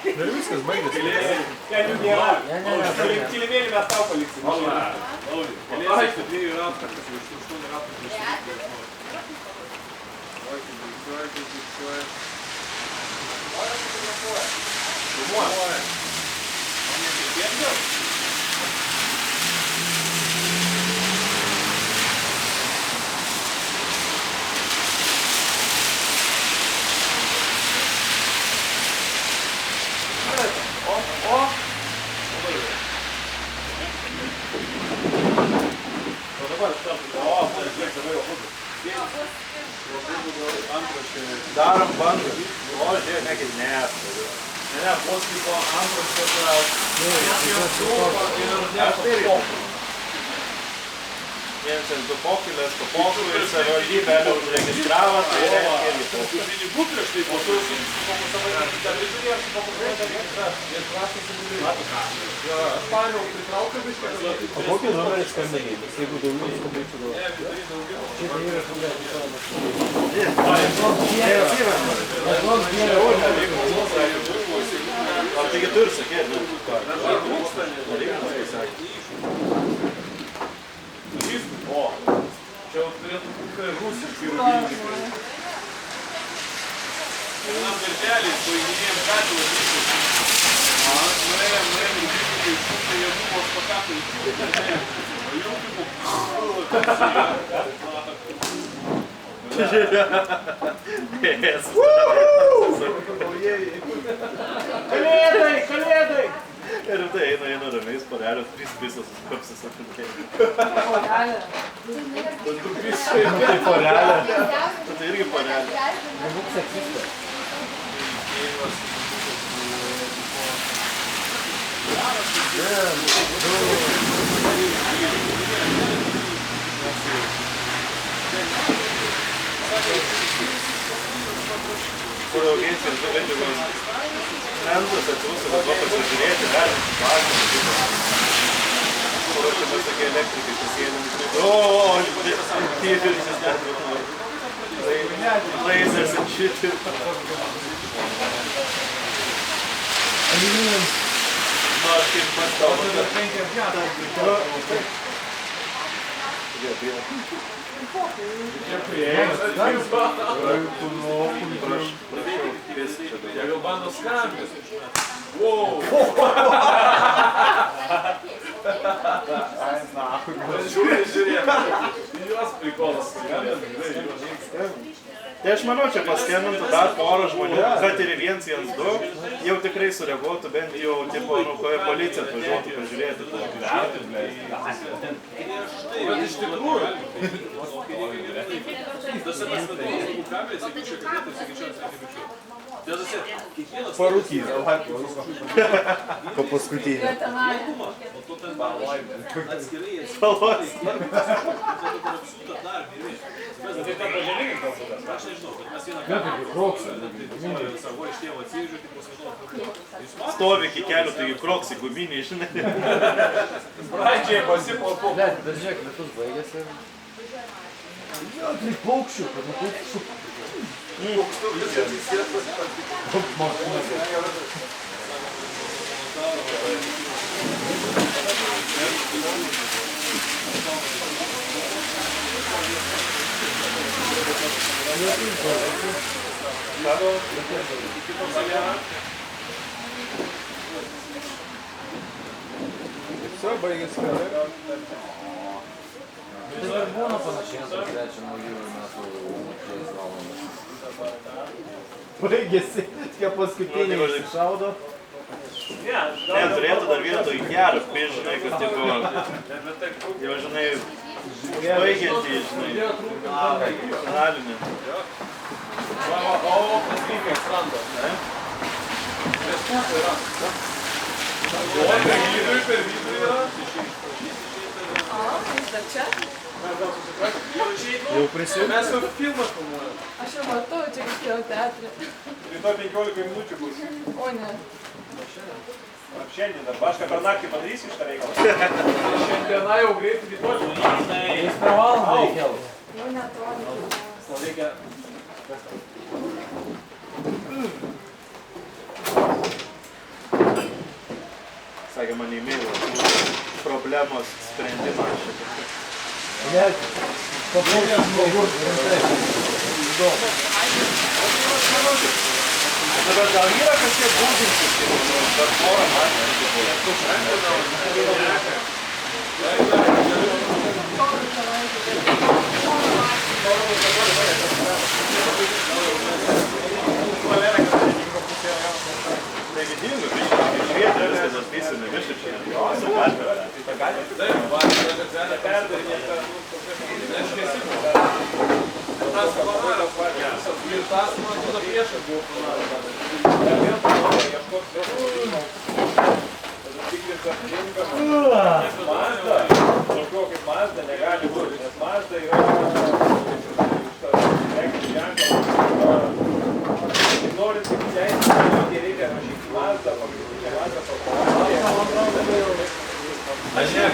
Ir viskas baigėsi. Kelių nėra. Kilimėlį mes tau paliksim. Galėsi 2 ratų, kas iš 8 ratų. Fiksuoja. Filmuoja. Darom bangą. O, žiūrėk, nekit nesą. Ne, vos kaip po antros patrauk. Vienas du pokylės, po pokylų ir savivaldybę užregistravo, tai reiškia irgi. Pinigų prieš tai, po to su aš paėmiau, pritraukiau viską. O kokį numerį skambinėtis, jeigu daugiau skambučių duoda? Čia tai yra skambinėtis. Ar taigi tu ir sakė, ne? O, čia turėtų būti rusiškai rūpinti. Vienam darželį, paėginėjom gatvę, norėjom rūpinti, tai jie buvo spakatai. O jau Kalėdai! Ir tai eina ramiais porelės, visas kapsis aplinkėjai. Porelė. Tai porelė. Tai irgi porelė. Nebūk seksistė. Daugiais ir medžiagos lentos atsiūsų, kad pasižiūrėti, vertinti, paaiškinti. Paruošimas tokie elektrikai pasėdami. Lasers and shit. Aluminium. Aš kaip pats tau. Я gal bando skambės. Wow! Žiūrėk. Jos prikolas. Tai aš manau, čia paskambintų dar porą žmonių, kad ir 112, jau tikrai sureaguotų, bent jau, tipo, koja policija atvažiuotų pažiūrėti. Bet iš tikrųjų. Parūkys. Po paskutinį. Spalvos. Tai ta pažemėgin kalbų, aš nežinau, bet mes vieną kartą savo iš tėvo atsižiūrėjau, tik pasižinau. Stovi iki kelių, tai kroksai guminiai, žinai. Pradžiai pasipalpau. Bet žiūrėk, metus baigėsi. Jo, tai paukščių, kad paukščių. Все, baigėsi karai. Tai dar būna panašiai, kad trečią naujųjų metų valandas. Baigėsi, tie paskutiniai išsišaudo. Ne, turėtų dar vietoj gerą, žinai, kad tipo, jau žinai, baigėsi, žinai, finalinį. O, paslykai strando, ne? Respukai yra. O, per vidurį yra. Jis dar čia? Jau prisijungti? Mes jau filmą filmuojam. Aš jau matau, čia kaip kino teatrė. Rytoj 15 minučių bus. O ne. Šiandien dar Baška per naktį padarysi šitą reikalą. Šiandieną jau greitai rytoj. Jis per valandą įkels. Nu Tau reikia... Sakė, man įmėjo problemos sprendimą šitą. Paprastas žmogus, rimtai. Bet gal yra kažkiek būdintis, per porą Legitimų, žiūrėti, viskas atpysime viršyčiai. Tas, man atrodo, priešas buvo planavimas. Mazda, daugiau kaip Mazda negali būti, nes Mazda yra prekių ženklas. Norint įteisinti, reikia rašyti Mazda, pagrindinę Mazda. Aš ne,